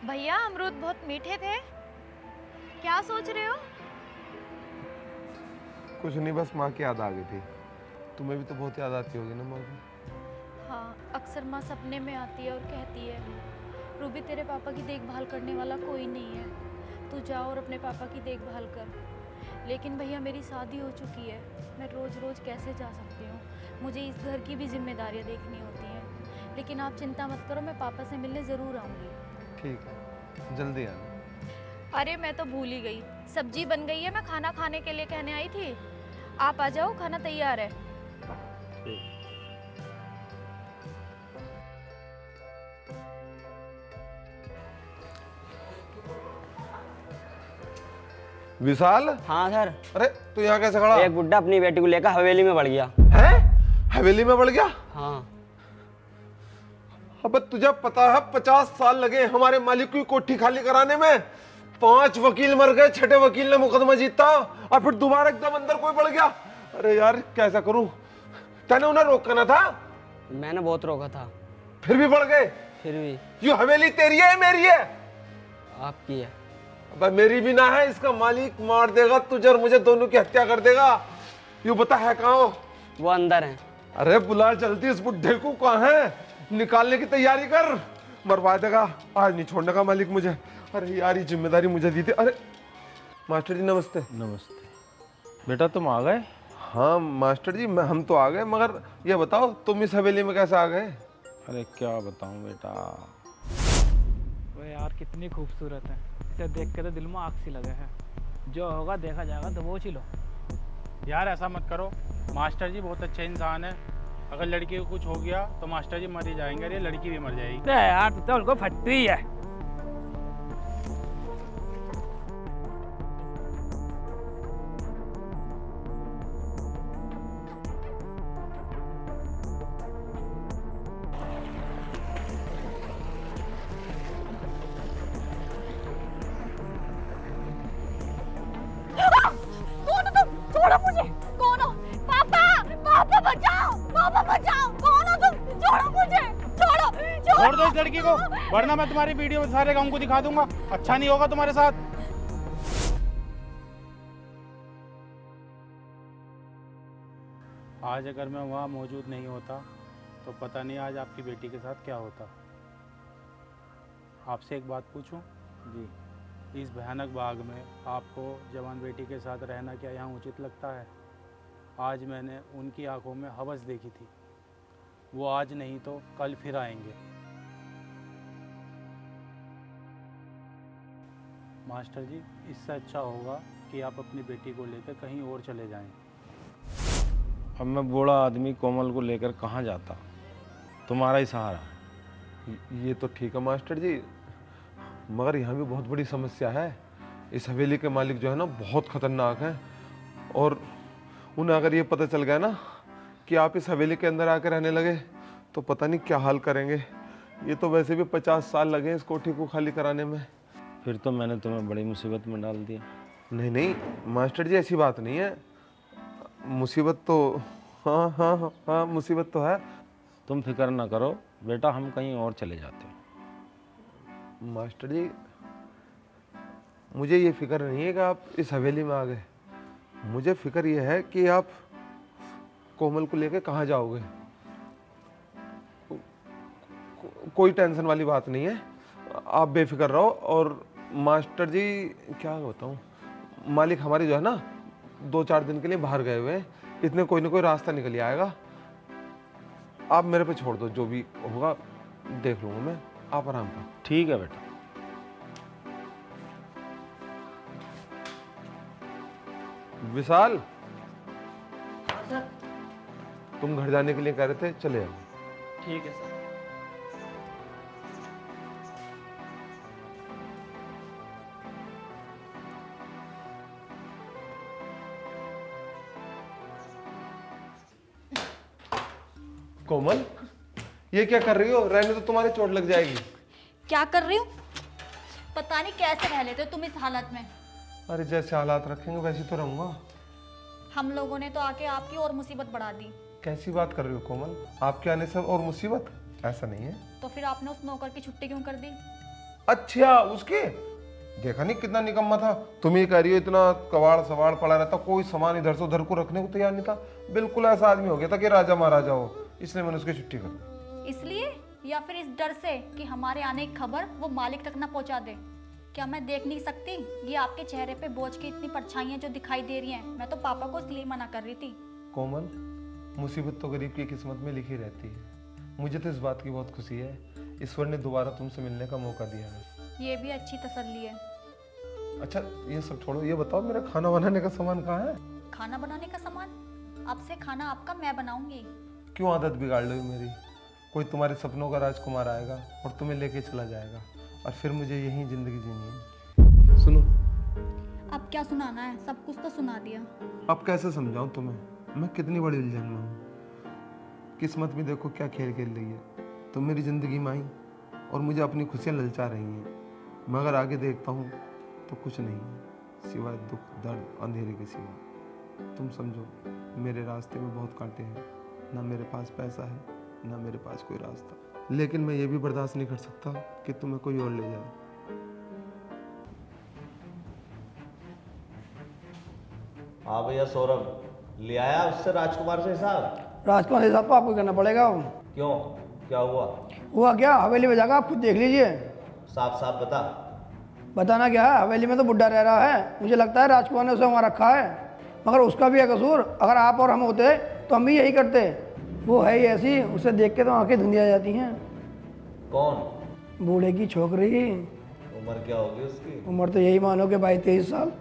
भैया अमरूद बहुत मीठे थे। क्या सोच रहे हो? कुछ नहीं, बस माँ की याद आ गई थी। तुम्हें भी तो बहुत याद आती होगी ना माँ की। हाँ, अक्सर माँ सपने में आती है और कहती है, रूबी तेरे पापा की देखभाल करने वाला कोई नहीं है, तू जा और अपने पापा की देखभाल कर। लेकिन भैया मेरी शादी हो चुकी है, मैं रोज़ रोज़ कैसे जा सकती हूँ? मुझे इस घर की भी जिम्मेदारियाँ देखनी होती हैं। लेकिन आप चिंता मत करो, मैं पापा से मिलने ज़रूर आऊँगी। ठीक है, जल्दी आना। अरे मैं तो भूल ही गई, सब्जी बन गई है, मैं खाना खाने के लिए कहने आई थी। आप आ जाओ, खाना तैयार है। ठीक। विशाल। हाँ सर। अरे तू यहाँ कैसे खड़ा? एक बुड्ढा अपनी बेटी को लेकर हवेली में बढ़ गया है? हवेली में बढ़ गया? हाँ। अबे तुझे पता है 50 साल लगे हमारे मालिक की कोठी खाली कराने में। 5 वकील मर गए, 6ठे वकील ने मुकदमा जीता और फिर दोबारा एकदम अंदर कोई बढ़ गया। अरे यार कैसा करूं? तैने उन्हें रोकना ना था? मैंने बहुत रोका था, फिर भी बढ़ गए। फिर भी। ये हवेली तेरी है मेरी है? आपकी है। अबे मेरी भी ना है, इसका मालिक मार देगा तुझे और मुझे, दोनों की हत्या कर देगा। यू बता है कहाँ हो? वो अंदर है। अरे बुला जल्दी इस बुड्ढे को, कहाँ है? निकालने की तैयारी कर, मरवा देगा। आज नहीं छोड़ने का मालिक मुझे। अरे यार ये जिम्मेदारी मुझे दी थी। अरे मास्टर जी नमस्ते। नमस्ते बेटा, तुम आ गए? हाँ मास्टर जी, हम तो आ गए, मगर ये बताओ तुम इस हवेली में कैसे आ गए? अरे क्या बताऊं बेटा। वो यार कितनी खूबसूरत है, इसे देख के तो दिल में आग सी लगे है। जो होगा देखा जाएगा, तो वो चिलो। यार ऐसा मत करो, मास्टर जी बहुत अच्छे इंसान है। अगर लड़की को कुछ हो गया तो मास्टर जी मर ही जाएंगे और ये लड़की भी मर जाएगी। यार तू तो उनको फटती है। कौन हो तुम? छोड़ो मुझे। कौन हो? पापा! पापा बचाओ! पापा बचाओ! कौन हो तुम? छोड़ो मुझे! छोड़ो! छोड़ दो इस लड़की को, वरना मैं तुम्हारी वीडियो सारे गांव को दिखा दूंगा। अच्छा नहीं होगा तुम्हारे साथ। आज अगर मैं वहाँ मौजूद नहीं होता तो पता नहीं आज आपकी बेटी के साथ क्या होता। आपसे एक बात पूछूं? जी। इस भयानक बाग में आपको जवान बेटी के साथ रहना क्या यहाँ उचित लगता है? आज मैंने उनकी आंखों में हवस देखी थी, वो आज नहीं तो कल फिर आएंगे। मास्टर जी, इससे अच्छा होगा कि आप अपनी बेटी को लेकर कहीं और चले जाएं। अब मैं बूढ़ा आदमी कोमल को लेकर कहाँ जाता, तुम्हारा ही सहारा। ये तो ठीक है मास्टर जी, मगर यहाँ भी बहुत बड़ी समस्या है। इस हवेली के मालिक जो है ना बहुत खतरनाक हैं, और उन्हें अगर ये पता चल गया ना कि आप इस हवेली के अंदर आकर रहने लगे तो पता नहीं क्या हाल करेंगे। ये तो वैसे भी 50 साल लगे इस कोठी को खाली कराने में। फिर तो मैंने तुम्हें बड़ी मुसीबत में डाल दिया। नहीं नहीं मास्टर जी, ऐसी बात नहीं है। मुसीबत तो हाँ हाँ हाँ हाँ मुसीबत तो है। तुम फिक्र ना करो बेटा, हम कहीं और चले जाते हैं। मास्टर जी मुझे ये फिक्र नहीं है कि आप इस हवेली में आ गए, मुझे फिक्र ये है कि आप कोमल को लेके कहाँ जाओगे। कोई टेंशन वाली बात नहीं है, आप बेफिक्र रहो। और मास्टर जी क्या बताऊँ, मालिक हमारे जो है ना 2-4 दिन के लिए बाहर गए हुए हैं, इतने कोई ना कोई रास्ता निकल ही आएगा। आप मेरे पे छोड़ दो, जो भी होगा देख लूँगा मैं, आप आराम करो। ठीक है बेटा। विशाल, तुम घर जाने के लिए कह रहे थे, चले आओ। ठीक है सर। कोमल, ये क्या कर रही हो? रहने तो तुम्हारी चोट लग जाएगी। क्या कर रही हूँ? पता नहीं कैसे रह लेते हो तुम इस हालत में। अरे जैसे हालात रखेंगे वैसे तो रहूंगा। हम लोगों ने तो आके आपकी और मुसीबत बढ़ा दी। कैसी बात कर रही हो कोमल? आपके आने से और मुसीबत? ऐसा नहीं है। तो फिर आपने उस नौकर की छुट्टी क्यों कर दी? अच्छा उसके, देखा नहीं कितना निकम्मा था। तुम ही कह रही हो इतना कबाड़ सवाड़ पड़ा रहता, कोई सामान इधर से उधर को रखने को तैयार नहीं था। बिल्कुल ऐसा आदमी हो गया था कि राजा महाराजा हो, इसलिए मैंने उसकी छुट्टी कर दी। इसलिए या फिर इस डर से कि हमारे आने की खबर वो मालिक तक ना पहुंचा दे? क्या मैं देख नहीं सकती? ये आपके चेहरे पे बोझ की इतनी परछाइयां जो दिखाई दे रही हैं, मैं तो पापा को इसलिए मना कर रही थी। कोमल, मुसीबत तो गरीब की किस्मत में लिखी रहती है। मुझे तो इस बात की बहुत खुशी है, ईश्वर ने दोबारा तुमसे मिलने का मौका दिया है। ये भी अच्छी तसल्ली है। अच्छा ये सब छोड़ो, ये बताओ मेरा खाना बनाने का सामान कहाँ है? खाना बनाने का सामान? अब से खाना आपका मैं बनाऊंगी। क्यों आदत बिगाड़ लो मेरी? कोई तुम्हारे सपनों का राजकुमार आएगा और तुम्हें लेके चला जाएगा, और फिर मुझे यही जिंदगी जीनी है। सुनो, अब क्या सुनाना है? सब कुछ तो सुना दिया। अब कैसे समझाऊं तुम्हें, मैं कितनी बड़ी उलझन में हूँ। किस्मत भी देखो क्या खेल खेल रही है। तुम मेरी जिंदगी में आई और मुझे अपनी खुशियाँ ललचा रही हैं, मगर आगे देखता हूँ तो कुछ नहीं है सिवाय दुख दर्द अंधेरे के सिवा। तुम समझो, मेरे रास्ते में बहुत कांटे हैं, ना मेरे पास पैसा है ना मेरे पास कोई रास्ता, लेकिन मैं ये भी बर्दाश्त नहीं कर सकता कि तुम्हें कोई और ले जाए। हाँ भैया सौरभ, ले आया उससे राजकुमार से हिसाब? राजकुमार हिसाब तो आपको करना पड़ेगा। क्यों, क्या हुआ? हुआ क्या, हवेली में जाकर आप खुद देख लीजिए। साफ साफ बता। बताना क्या है, हवेली में तो बुड्ढा रह रहा है, मुझे लगता है राजकुमार ने उसे वहाँ रखा है, मगर उसका भी है कसूर। अगर आप और हम होते तो हम भी यही करते। वो है ही ऐसी, उसे देख के तो आंखें धुंधी आ जाती हैं। कौन? बूढ़े की छोकरी। उम्र क्या होगी उसकी? उम्र तो यही मानो कि 22-23 साल।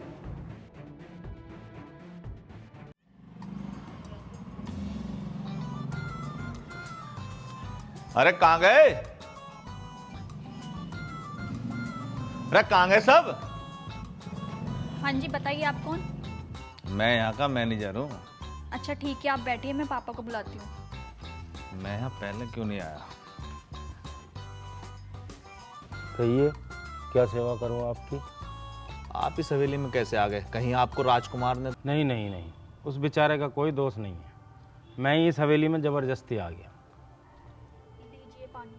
अरे कहाँ गए? अरे कहाँ गए सब? हाँ जी बताइए, आप कौन? मैं यहाँ का मैनेजर हूँ। अच्छा ठीक है, आप बैठिए, मैं पापा को बुलाती हूँ। मैं यहाँ पहले क्यों नहीं आया? कहिए, क्या सेवा करूं आपकी? आप इस हवेली में कैसे आ गए? कहीं आपको राजकुमार ने? नहीं नहीं नहीं, उस बेचारे का कोई दोष नहीं है। मैं ही इस हवेली में ज़बरदस्ती आ गया। लीजिए पानी।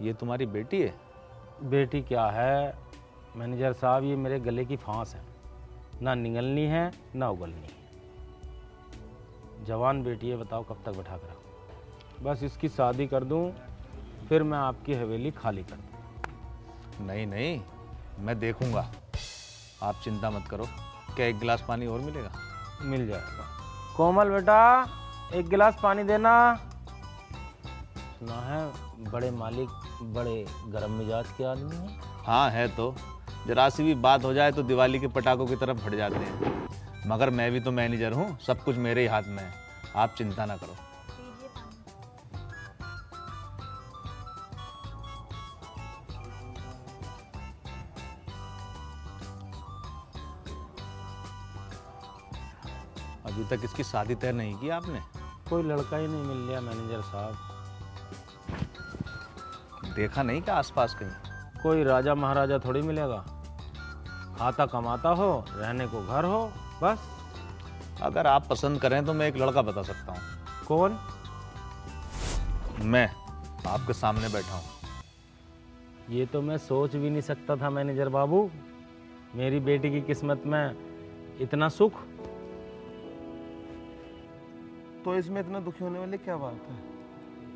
ये तुम्हारी बेटी है? बेटी क्या है मैनेजर साहब, ये मेरे गले की फांस है, ना निगलनी है ना उगलनी है। जवान बेटी है, बताओ कब तक बैठा कर रखूं? बस इसकी शादी कर दूं, फिर मैं आपकी हवेली खाली कर दूं। नहीं नहीं, मैं देखूंगा, आप चिंता मत करो। क्या एक गिलास पानी और मिलेगा? मिल जाएगा। कोमल बेटा, एक गिलास पानी देना। सुना है बड़े मालिक बड़े गरम मिजाज के आदमी हैं। हाँ है तो, जरा सी भी बात हो जाए तो दिवाली के पटाखों की तरफ फट जाते हैं। मगर मैं भी तो मैनेजर हूँ, सब कुछ मेरे ही हाथ में है, आप चिंता ना करो। लीजिए पानी। अभी तक इसकी शादी तय नहीं की आपने? कोई लड़का ही नहीं मिल रहा मैनेजर साहब। देखा नहीं क्या आसपास कहीं? कोई राजा महाराजा थोड़ी मिलेगा, आता कमाता हो, रहने को घर हो, बस। अगर आप पसंद करें तो मैं एक लड़का बता सकता हूँ। कौन? मैं आपके सामने बैठा हूँ। ये तो मैं सोच भी नहीं सकता था मैनेजर बाबू, मेरी बेटी की किस्मत में इतना सुख। तो इसमें इतना दुखी होने वाली क्या बात है?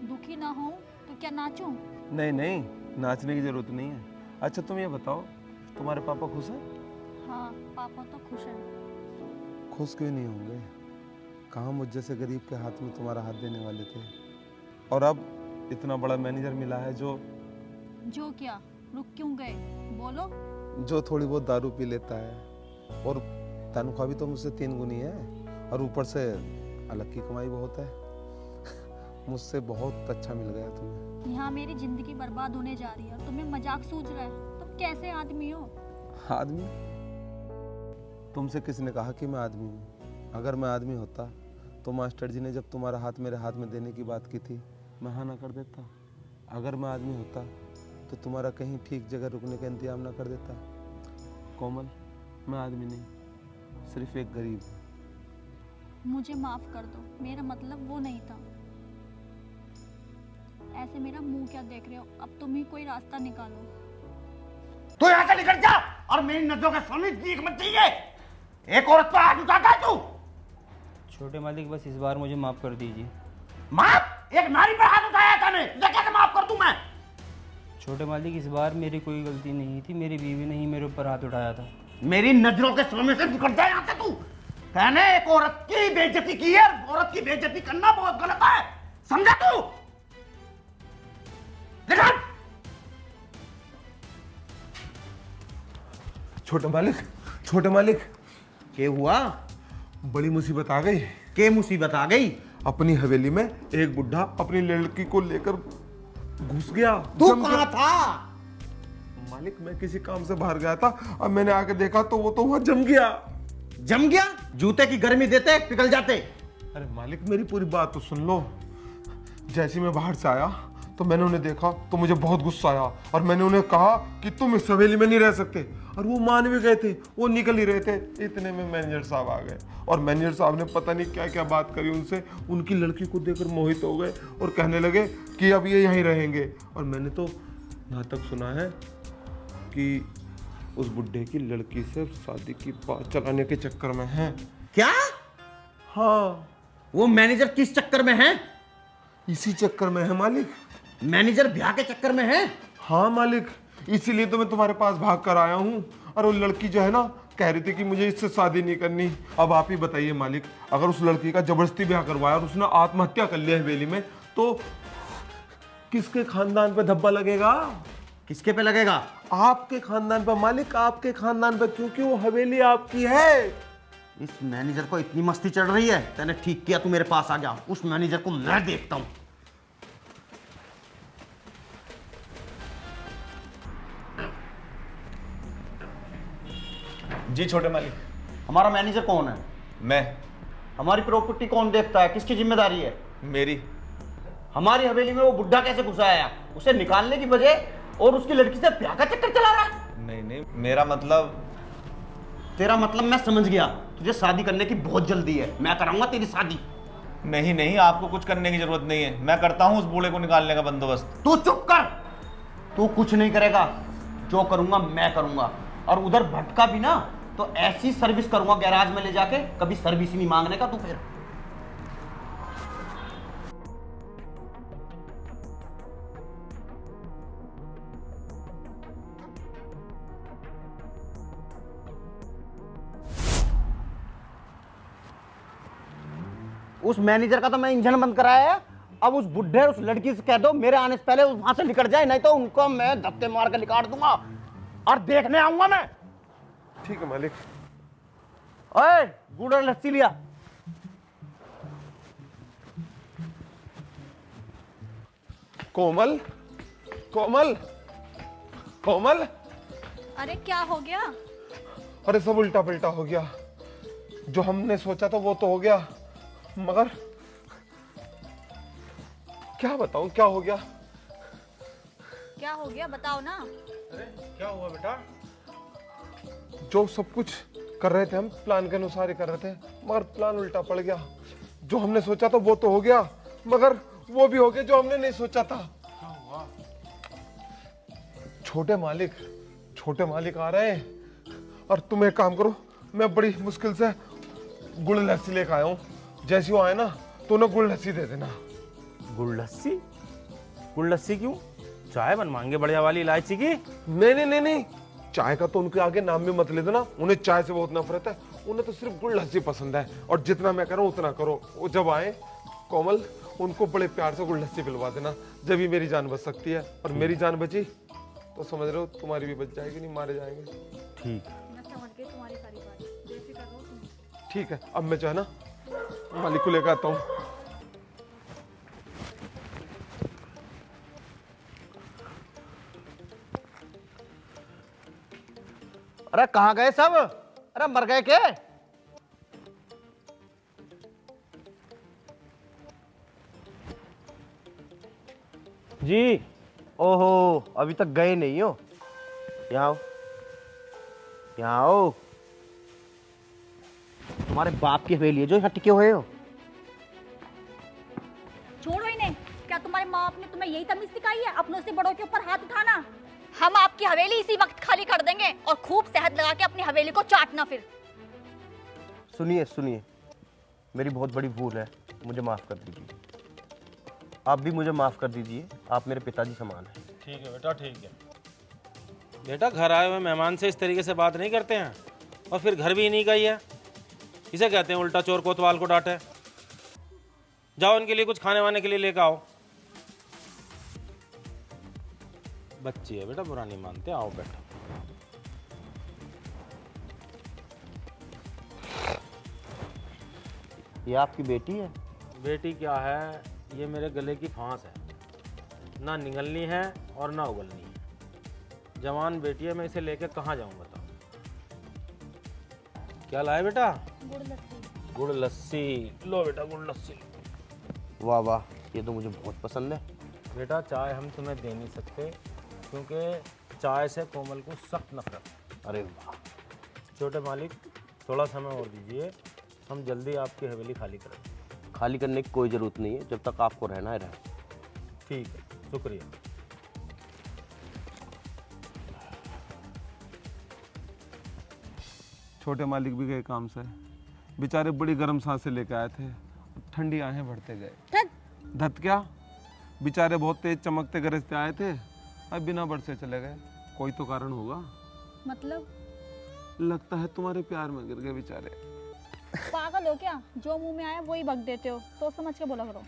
दुखी ना हो तो क्या नाचूं? नहीं नहीं, नाचने की जरूरत नहीं है। अच्छा तुम ये बताओ, तुम्हारे पापा खुश हैं? हाँ पापा तो खुश हैं। खुश क्यों नहीं होंगे? कहाँ मुझ जैसे गरीब के हाथ में तुम्हारा हाथ देने वाले थे, और अब इतना बड़ा मैनेजर मिला है जो क्या? रुक क्यों गए? बोलो। जो थोड़ी बहुत दारू पी लेता है, और तनख्वाह भी तो मुझसे 3 गुनी है, और ऊपर से अलग की कमाई बहुत है। मुझसे बहुत अच्छा मिल गया तुम्हें। यहाँ मेरी जिंदगी बर्बाद होने जा रही है, तुम्हें मजाक सूझ रहा है? तुम कैसे आदमी हो? आदमी? तुमसे किसने कहा कि मैं आदमी हूँ? अगर मैं आदमी होता तो मास्टर जी ने जब तुम्हारा हाथ मेरे हाथ में देने की बात की थी, मैं हाँ ना कर देता। अगर मैं आदमी होता तो तुम्हारा कहीं ठीक जगह रुकने का इंतजाम ना कर देता। कोमल, मैं आदमी नहीं, सिर्फ एक गरीब हूँ। मुझे माफ कर दो, मेरा मतलब वो नहीं था। ऐसे मेरा मुंह क्या देख रहे हो? अब तुम ही कोई रास्ता निकालो। तू यहाँ से निकल जा और मेरी नजरों के सामने भीख मत चाहिए। एक औरत पर हाथ उठाता है तू। छोटे मालिक बस इस बार मुझे माफ कर दीजिए। माफ? एक नारी पर हाथ उठाया था मैं, तुझे कैसे माफ कर दूं मैं? छोटे मालिक इस बार मेरी कोई गलती नहीं थी, मेरी बीवी ने ही मेरे ऊपर हाथ उठाया था। मेरी नजरों के सामने से निकल जा यहाँ से तू। मैंने एक औरत की बेइज्जती की है, औरत की बेइज्जती करना बहुत गलत है, समझा तू? निकल। छोटे मालिक क्या हुआ? बड़ी मुसीबत आ गई। क्या मुसीबत आ गई? अपनी हवेली में एक बुढ़ा अपनी लड़की को लेकर घुस गया। तू कहाँ था? मालिक मैं किसी काम से बाहर गया था, अब मैंने आके देखा तो वो तो वहां जम गया। जम गया? जूते की गर्मी देते पिघल जाते। अरे मालिक मेरी पूरी बात तो सुन लो। जैसे मैं बाहर से आया तो मैंने उन्हें देखा तो मुझे बहुत गुस्सा आया और मैंने उन्हें कहा कि तुम इस हवेली में नहीं रह सकते, और वो मान भी गए थे, वो निकल ही रहे थे। इतने में मैनेजर साहब आ गए और मैनेजर साहब ने पता नहीं क्या क्या बात करी उनसे, उनकी लड़की को देखकर मोहित हो गए और कहने लगे कि अब ये यहीं रहेंगे। और मैंने तो यहाँ तक सुना है कि उस बुढ़े की लड़की से शादी की बात चलाने के चक्कर में है। क्या? हाँ। वो मैनेजर किस चक्कर में है? इसी चक्कर में है मालिक। मैनेजर ब्याह के चक्कर में है? हाँ मालिक, इसीलिए तो मैं तुम्हारे पास भाग कर आया हूँ। और वो लड़की जो है ना कह रही थी कि मुझे इससे शादी नहीं करनी। अब आप ही बताइए मालिक, अगर उस लड़की का जबरदस्ती ब्याह करवाया और उसने आत्महत्या कर लिया हवेली में तो किसके खानदान पे धब्बा लगेगा? किसके पे लगेगा? आपके खानदान पे मालिक, आपके खानदान पे, क्योंकि वो हवेली आपकी है। इस मैनेजर को इतनी मस्ती चढ़ रही है, तूने ठीक किया तू मेरे पास आ गया। उस मैनेजर को मैं देखता हूं। जी छोटे मालिक। हमारा मैनेजर कौन है? मैं। हमारी प्रॉपर्टी कौन देखता है? किसकी जिम्मेदारी है? मेरी। हमारी हवेली में वो बुढ़ा कैसे घुसा आया? उसे निकालने की बजाय और उसकी लड़की से ब्याह का चक्कर चला रहा है। नहीं, मेरा मतलब। तेरा मतलब मैं समझ गया। तुझे शादी करने की बहुत जल्दी है। मैं कराऊंगा तेरी शादी। नहीं, आपको कुछ करने की जरूरत नहीं है, मैं करता हूँ उस बूढ़े को निकालने का बंदोबस्त। तू चुप कर। तू कुछ नहीं करेगा, जो करूंगा मैं करूंगा। और उधर भटका भी ना तो ऐसी सर्विस करूंगा गैराज में ले जाके, कभी सर्विस ही नहीं मांगने का तू फिर। उस मैनेजर का तो मैं इंजन बंद कराया है। अब उस बुढ़े उस लड़की से कह दो मेरे आने से पहले वहां से निकल जाए, नहीं तो उनको मैं धक्के मार के निकाल दूंगा और देखने आऊंगा मैं। ठीक है मालिक। ओए गुड़ और लस्सी लिया। कोमल, कोमल, कोमल। अरे क्या हो गया? अरे सब उल्टा पलटा हो गया। जो हमने सोचा था वो तो हो गया, मगर क्या बताऊं क्या हो गया। क्या हो गया बताओ ना। अरे क्या हुआ बेटा? जो सब कुछ कर रहे थे हम प्लान के अनुसार ही कर रहे थे, मगर प्लान उल्टा पड़ गया। जो हमने सोचा था वो तो हो गया, मगर वो भी हो गया जो हमने नहीं सोचा था। क्या हुआ? छोटे मालिक आ रहे हैं और तुम एक काम करो, मैं बड़ी मुश्किल से गुड़ लस्सी लेकर आया हूँ। जैसे वो आए ना तो उन्हें गुड़ लस्सी दे देना। गुड़ लस्सी? गुड़ लस्सी क्यों? चाय बनवाएंगे बढ़िया वाली इलायची की। नहीं, चाय का तो उनके आगे नाम भी मत ले देना। उन्हें चाय से बहुत नफरत है, उन्हें तो सिर्फ गुड़ लस्सी पसंद है। और जितना मैं करूँ उतना करो। वो जब आए कोमल, उनको बड़े प्यार से गुड़ लस्सी पिलवा देना, जब ही मेरी जान बच सकती है। और मेरी जान बची तो समझ रहे हो तुम्हारी भी बच जाएगी, नहीं मारे जाएंगे। ठीक है। मैं समझ गई तुम्हारी सारी बात, बेफिक्र रहो तुम। ठीक है, अब मैं जो है ना मालिक को लेकर आता हूँ। अरे कहाँ गए सब? अरे मर गए क्या? जी। ओहो अभी तक गए नहीं हो। यहाँ आओ, यहाँ आओ। तुम्हारे बाप की हवेली है जो यहाँ टिके हुए हो। छोड़ो इन्हें। क्या तुम्हारे माँ बाप ने तुम्हें यही तमीज सिखाई है अपनों से बड़ों के ऊपर हाथ उठाना? हम आपकी हवेली इसी वक्त खाली कर देंगे और खूब शहद लगा के अपनी हवेली को चाटना फिर। सुनिए सुनिए, मेरी बहुत बड़ी भूल है, मुझे माफ़ कर दीजिए। आप भी मुझे माफ़ कर दीजिए, आप मेरे पिताजी समान हैं। ठीक है बेटा, ठीक है बेटा। घर आए हुए मेहमान से इस तरीके से बात नहीं करते हैं, और फिर घर भी इन्हीं का ही है। इसे कहते हैं उल्टा चोर कोतवाल को डांटे। जाओ उनके लिए कुछ खाने वाने के लिए लेकर आओ। बच्ची है बेटा, बुरा नहीं मानते। आओ बैठो। ये आपकी बेटी है? बेटी क्या है, ये मेरे गले की फांस है। ना निगलनी है और ना उगलनी है। जवान बेटी है, मैं इसे लेके कहाँ जाऊँ बताओ। क्या लाए बेटा? गुड़ लस्सी। गुड़ लस्सी लो बेटा, गुड़ लस्सी। वाह वाह, ये तो मुझे बहुत पसंद है। बेटा चाय हम तुम्हें दे नहीं सकते, क्योंकि चाय से कोमल को सख्त नफरत। अरे वाह। छोटे मालिक, थोड़ा समय और दीजिए, हम जल्दी आपकी हवेली खाली करेंगे। खाली करने की कोई ज़रूरत नहीं है, जब तक आपको रहना है रहे। ठीक है, शुक्रिया। छोटे मालिक भी गए काम से, बेचारे बड़ी गर्म सांसें लेके आए थे, ठंडी आहें भरते गए। धत क्या, बेचारे बहुत तेज चमकते गरजते आए थे, अब बिना बरसे चले गए। कोई तो कारण होगा। मतलब? लगता है तुम्हारे प्यार में गिर गए बेचारे। पागल हो क्या? जो मुंह में आया वही बक देते हो, सोच समझ के बोला करो।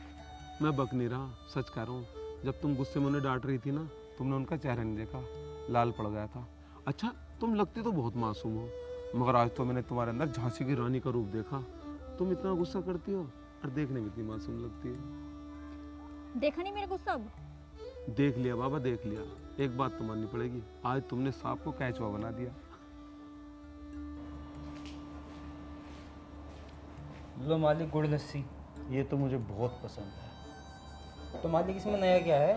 मैं बक नहीं रहा, सच कह रहा हूँ। जब तुम गुस्से में उन्हें डांट रही थी ना, तुमने उनका चेहरा नहीं देखा, लाल पड़ गया था। अच्छा, तुम लगती तो बहुत मासूम हो, मगर आज तो मैंने तुम्हारे अंदर झांसी की रानी का रूप देखा। तुम इतना गुस्सा करती हो और देखने में इतनी मासूम लगती है। देखा नहीं मेरे को सब? देख लिया बाबा, देख लिया। एक बात तो माननी पड़ेगी, आज तुमने सांप को कैचुआ बना दिया। लो मालिक, गुड़ लस्सी। ये तो मुझे बहुत पसंद है। तो मालिक इसमें नया क्या है?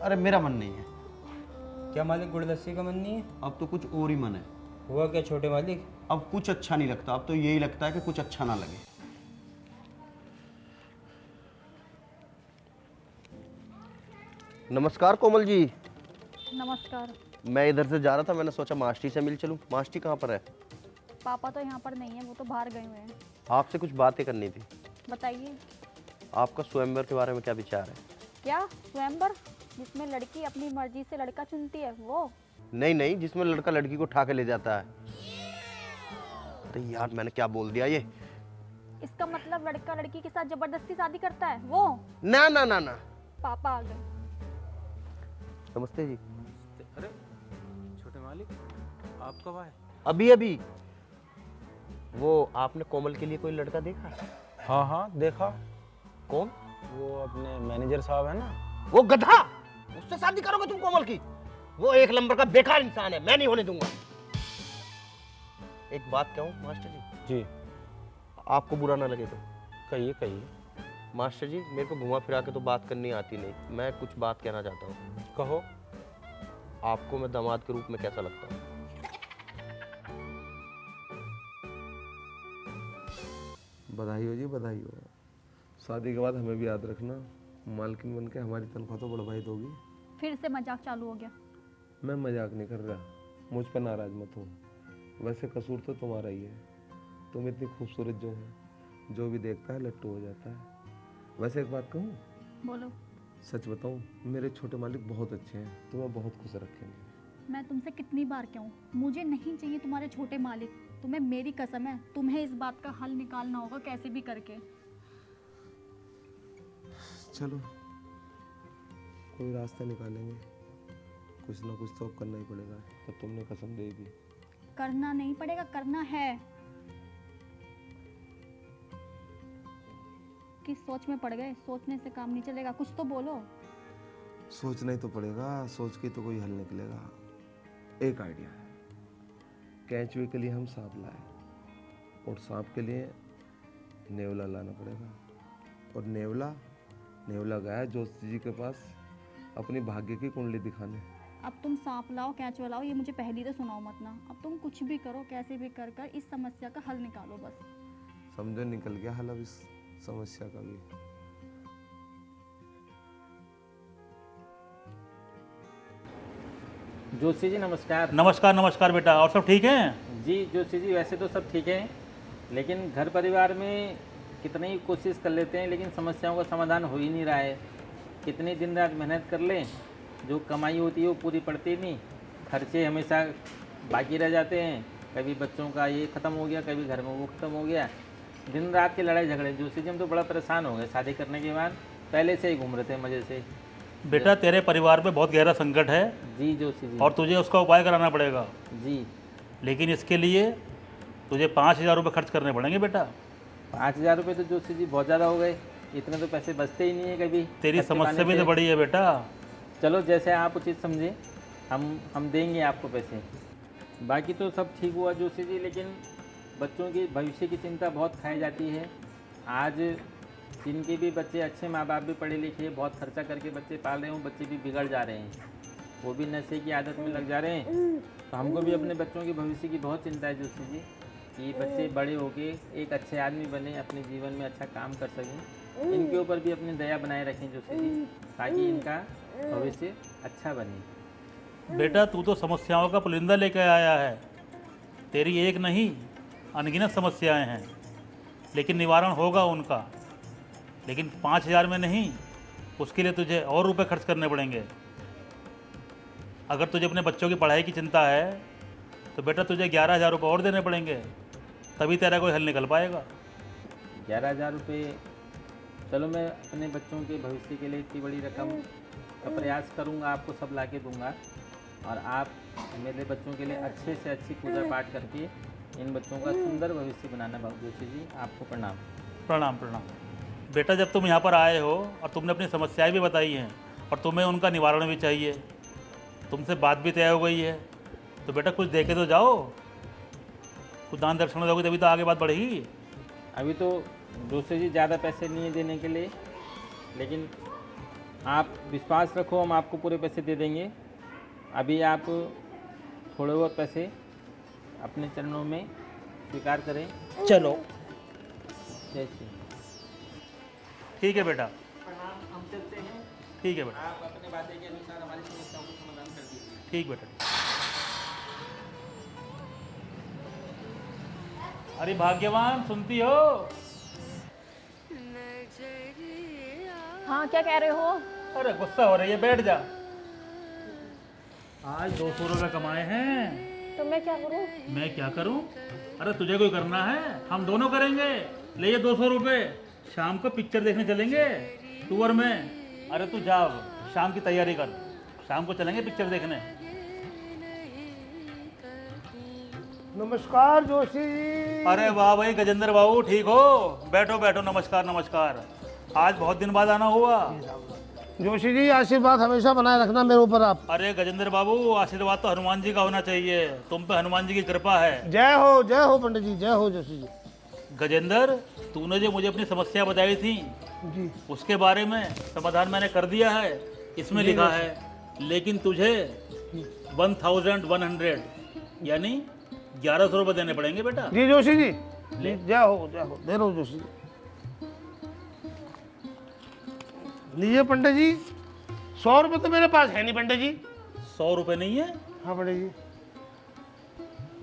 अरे मेरा मन नहीं है। क्या मालिक, गुड़ लस्सी का मन नहीं है? अब तो कुछ और ही मन है। हुआ क्या छोटे मालिक? अब कुछ अच्छा नहीं लगता, अब तो यही लगता है कि कुछ अच्छा ना लगे। नमस्कार कोमल जी। नमस्कार। मैं इधर से जा रहा था, मैंने सोचा मास्टी से मिल चलूं। मास्टी कहाँ पर है? पापा तो यहाँ पर नहीं है, वो तो बाहर गए हुए हैं। आपसे कुछ बातें करनी थी। बताइए। आपका स्वयंवर के बारे में क्या विचार है? क्या स्वयंवर? जिसमें लड़की अपनी मर्जी से लड़का चुनती है वो? नहीं नहीं, जिसमें लड़का लड़की को उठा के ले जाता है। तो यार मैंने क्या बोल दिया ये? इसका मतलब लड़का लड़की के साथ जबरदस्ती शादी करता है वो? ना ना ना ना। पापा आ गए। नमस्ते जी। अरे छोटे मालिक, आप कब आए? अभी अभी। वो आपने कोमल के लिए कोई लड़का देखा? हाँ हाँ देखा। कौन? वो अपने मैनेजर साहब है ना। वो गधा, उससे शादी करोगे तुम कोमल की? वो एक नंबर का बेकार इंसान है, मैं नहीं होने दूंगा। एक बात कहूं मास्टर जी? जी। आपको बुरा ना लगे तो कहिए कहिए। मास्टर जी, मेरे को घुमा फिरा के तो बात करनी आती नहीं। मैं कुछ बात कहना चाहता हूँ। कहो। आपको मैं दामाद के रूप में कैसा लगता हूँ? बधाई हो जी, बधाई हो। शादी के बाद हमें भी याद रखना, मालकिन बन के हमारी तनख्वाह तो बढ़वाई दोगी। फिर से मजाक चालू हो गया। मैं मजाक नहीं कर रहा, मुझ पर नाराज मत हो। वैसे कसूर तो तुम्हारा ही है। तुम इतनी खूबसूरत जो है, जो भी देखता है लट्टू हो जाता है। वैसे एक बात कहूँ? बोलो। सच बताऊँ, मेरे छोटे मालिक बहुत अच्छे हैं, तुम्हें बहुत खुश रखेंगे। मैं तुमसे कितनी बार कहूँ, मुझे नहीं चाहिए तुम्हारे छोटे मालिक। तुम्हें मेरी कसम है, तुम्हें इस बात का हल निकालना होगा कैसे भी करके। चलो कोई रास्ता निकालेंगे, कुछ ना कुछ तो करना ही पड़ेगा। तो तुमने कसम दे दी। करना नहीं पड़ेगा, करना है। किस सोच में पड़ गए? सोचने से काम नहीं चलेगा, कुछ तो बोलो। सोचना ही तो पड़ेगा, सोच के तो कोई हल निकलेगा। एक आइडिया है, कैचुए के लिए हम सांप लाए और सांप के लिए नेवला लाना पड़ेगा। और नेवला गया जोशी जी के पास अपनी भाग्य की कुंडली दिखाने। अब तुम सांप लाओ कैचुआ लाओ, ये मुझे पहली तो सुनाओ मत ना। अब तुम कुछ भी करो, कैसे भी कर कर इस समस्या का हल निकालो बस। समझो निकल गया हल अब इस समस्या का भी। जोशी जी नमस्कार। नमस्कार नमस्कार बेटा, और सब ठीक हैं? जी जोशी जी वैसे तो सब ठीक है, लेकिन घर परिवार में कितनी ही कोशिश कर लेते हैं लेकिन समस्याओं का समाधान हो ही नहीं रहा है। कितनी दिन रात मेहनत कर लें, जो कमाई होती है वो पूरी पड़ती नहीं, खर्चे हमेशा बाकी रह जाते हैं। कभी बच्चों का ये ख़त्म हो गया, कभी घर में वो ख़त्म हो गया, दिन रात के लड़ाई झगड़े। जोशी जी हम तो बड़ा परेशान हो गए शादी करने के बाद, पहले से ही घूम रहे थे मज़े से। बेटा तेरे परिवार में बहुत गहरा संकट है जी जोशी जी। और तुझे उसका उपाय कराना पड़ेगा जी। लेकिन इसके लिए तुझे 5,000 रुपये खर्च करने पड़ेंगे बेटा। 5,000 रुपये तो जोशी जी बहुत ज़्यादा हो गए, इतने तो पैसे बचते ही नहीं है कभी। तेरी खर्चे समस्या पानी भी तो से। बड़ी है बेटा। चलो जैसे आप उचित समझे, हम देंगे आपको पैसे। बाकी तो सब ठीक हुआ जोशी जी, लेकिन बच्चों की भविष्य की चिंता बहुत खाई जाती है। आज जिनके भी बच्चे अच्छे माँ बाप भी पढ़े लिखे, बहुत खर्चा करके बच्चे पाल रहे हों, बच्चे भी बिगड़ जा रहे हैं, वो भी नशे की आदत में लग जा रहे हैं। तो हमको भी अपने बच्चों की भविष्य की बहुत चिंता है जोशी जी, कि बच्चे बड़े होके एक अच्छे आदमी बने, अपने जीवन में अच्छा काम कर सकें। इनके ऊपर भी अपनी दया बनाए रखें जोशी जी, ताकि इनका भविष्य अच्छा बने। बेटा तू तो समस्याओं का पुलिंदा लेकर आया है, तेरी एक नहीं अनगिनत समस्याएं हैं, लेकिन निवारण होगा उनका। लेकिन 5,000 में नहीं, उसके लिए तुझे और रुपए खर्च करने पड़ेंगे। अगर तुझे अपने बच्चों की पढ़ाई की चिंता है तो बेटा तुझे 11,000 रुपये और देने पड़ेंगे, तभी तेरा कोई हल निकल पाएगा। 11,000 रुपये, चलो मैं अपने बच्चों के भविष्य के लिए इतनी बड़ी रकम का प्रयास करूंगा, आपको सब ला के दूँगा, और आप मेरे बच्चों के लिए अच्छे से अच्छी पूजा पाठ करके इन बच्चों का सुंदर भविष्य बनाना। जोशी जी आपको प्रणाम। प्रणाम प्रणाम। बेटा जब तुम यहाँ पर आए हो और तुमने अपनी समस्याएं भी बताई हैं और तुम्हें उनका निवारण भी चाहिए, तुमसे बात भी तय हो गई है, तो बेटा कुछ देके तो जाओ, कुछ दान दक्षिणा दोगे तभी तो आगे बात बढ़ेगी। अभी तो जोशी जी ज़्यादा पैसे नहीं है देने के लिए, लेकिन आप विश्वास रखो, हम आपको पूरे पैसे दे देंगे। अभी आप थोड़े बहुत पैसे अपने चरणों में स्वीकार करें। चलो जय श्री। ठीक है बेटा, हम चलते हैं। ठीक है बेटा, आप अपने वादे के अनुसार हमारी समस्याओं को समाधान कर दीजिए। ठीक बेटा। अरे भाग्यवान सुनती हो? हाँ क्या कह रहे हो? अरे गुस्सा हो रही है, बैठ जा। आज 200 रुपये कमाए हैं, तो मैं क्या करूँ? मैं क्या करूं? अरे तुझे कोई करना है, हम दोनों करेंगे। ले ये 200 रुपये, शाम को पिक्चर देखने चलेंगे टूर में। अरे तू जा, शाम की तैयारी कर, शाम को चलेंगे पिक्चर देखने। नमस्कार जोशी जी। अरे वाह भाई गजेंद्र बाबू, ठीक हो? बैठो बैठो, नमस्कार नमस्कार। आज बहुत दिन बाद आना हुआ। जोशी जी आशीर्वाद हमेशा बनाए रखना मेरे ऊपर आप। अरे गजेंद्र बाबू, आशीर्वाद तो हनुमान जी का होना चाहिए, तुम पे हनुमान जी की कृपा है। जय हो पंडित जी, जय हो जोशी जी। गजेंद्र, तूने जो मुझे अपनी समस्या बताई थी जी, उसके बारे में समाधान मैंने कर दिया है, इसमें लिखा है। लेकिन तुझे 1,100 यानी 1,100 रुपये देने पड़ेंगे बेटा। जी जोशी जी, जय हो दे रहा हूँ जोशी जी। लीजिए पंडित जी, 100 रुपये तो मेरे पास है नहीं पंडित जी। 100 रुपये नहीं है? हाँ पंडित जी।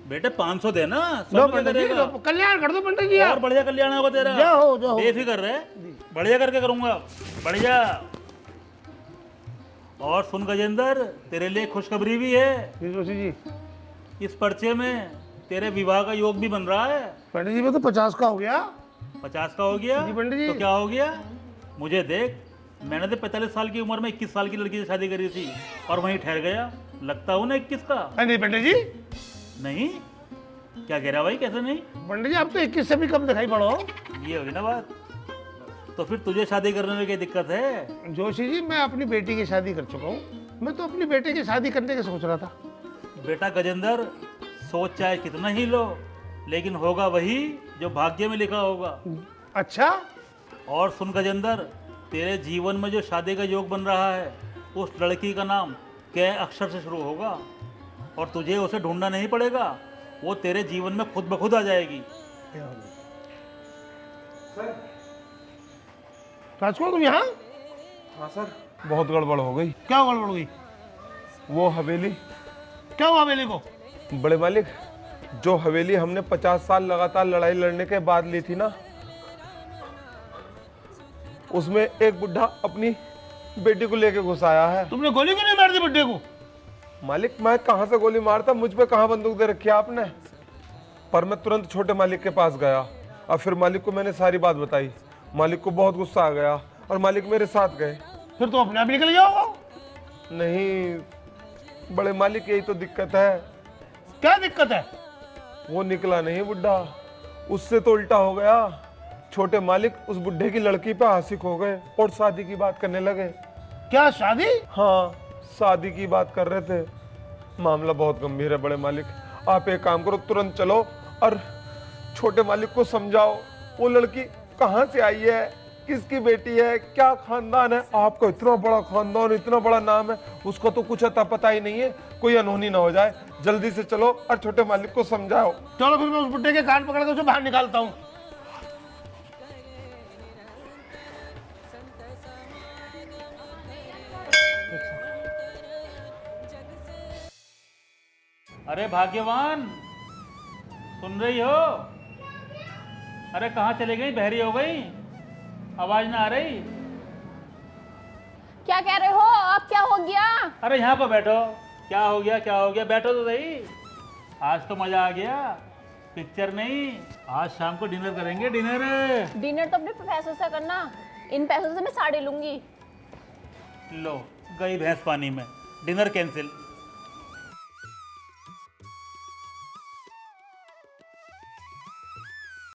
बेटे 500 देना, लो पंडित जी, लो, कल्याण कर दो पंडित जी। और बढ़िया कल्याण होगा तेरा। जय हो जय हो। बेफिक्र रहे, बढ़िया करके करूंगा, बढ़िया। और सुन गजेंद्र, तेरे लिए खुशखबरी भी है। जी जोशी जी। इस पर्चे में तेरे विवाह का योग भी बन रहा है। पंडित जी मैं तो 50 का हो गया। 50 का हो गया? जी पंडित जी। तो क्या हो गया? मुझे देख, मैंने तो 45 साल की उम्र में 21 साल की लड़की से शादी करी थी और वहीं ठहर गया। लगता हूँ ना 21 का। नहीं पंडित जी। नहीं? क्या कह रहा भाई, कैसे नहीं? पंडित जी आप तो 21 से भी कम दिखाई पड़ो। ये होगी ना बात। तो फिर तुझे शादी करने में क्या दिक्कत है? जोशी जी मैं अपनी बेटी की शादी कर चुका हूँ, मैं तो अपनी बेटी की शादी करने की सोच रहा था। बेटा गजेंद्र, सोच चाहे कितना ही लो, लेकिन होगा वही जो भाग्य में लिखा होगा। अच्छा? और सुन गजेंद्र, तेरे जीवन में जो शादी का योग बन रहा है, उस लड़की का नाम कै अक्षर से शुरू होगा और तुझे उसे ढूंढना नहीं पड़ेगा, वो तेरे जीवन में खुद ब खुद आ जाएगी। राजकुमार तुम यहाँ? हाँ सर, बहुत गड़बड़ हो गई। क्या गड़बड़ हो गई? वो हवेली क्या हुआ हवेली को? बड़े मालिक, जो हवेली हमने 50 साल लगातार लड़ाई लड़ने के बाद ली थी ना, उसमें एक बुढ़ा अपनी बेटी को लेके घुस आया है। तुमने गोली क्यों नहीं मार दी बुड्ढे को? मालिक, मैं कहां से गोली मारता, मुझ पे कहां बंदूक दे रखी है आपने। पर मैं तुरंत छोटे मालिक के पास गया और फिर मालिक को मैंने सारी बात बताई। मालिक को बहुत गुस्सा आ गया और मालिक मेरे साथ गए। फिर तो अपने आप निकल गया होगा। नहीं बड़े मालिक, यही तो दिक्कत है। क्या दिक्कत है? वो निकला नहीं बुढ़ा, उससे तो उल्टा हो गया। छोटे मालिक उस बुढ़े की लड़की पे आशिक हो गए और शादी की बात करने लगे। क्या शादी? हाँ, शादी की बात कर रहे थे। मामला बहुत गंभीर है बड़े मालिक, आप एक काम करो, तुरंत चलो और छोटे मालिक को समझाओ वो लड़की कहाँ से आई है, किसकी बेटी है, क्या खानदान है। आपका इतना बड़ा खानदान, इतना बड़ा नाम है, उसको तो कुछ अता पता ही नहीं है, कोई अनहोनी ना हो जाए। जल्दी से चलो और छोटे मालिक को समझाओ। चलो फिर मैं उस बुड्ढे के कान पकड़ के उसे बाहर निकालता हूँ। अरे भाग्यवान, सुन रही हो? अरे कहाँ चले गई, बहरी हो गई, आवाज ना आ रही। क्या कह रहे हो आप? क्या हो गया? अरे यहाँ पर बैठो। क्या हो गया, क्या हो गया, बैठो तो सही। आज तो मजा आ गया। पिक्चर नहीं, आज शाम को डिनर करेंगे, डिनर। डिनर तो अपने पैसों से करना, इन पैसों से मैं साड़ी लूंगी। लो गई भैंस पानी में, डिनर कैंसिल।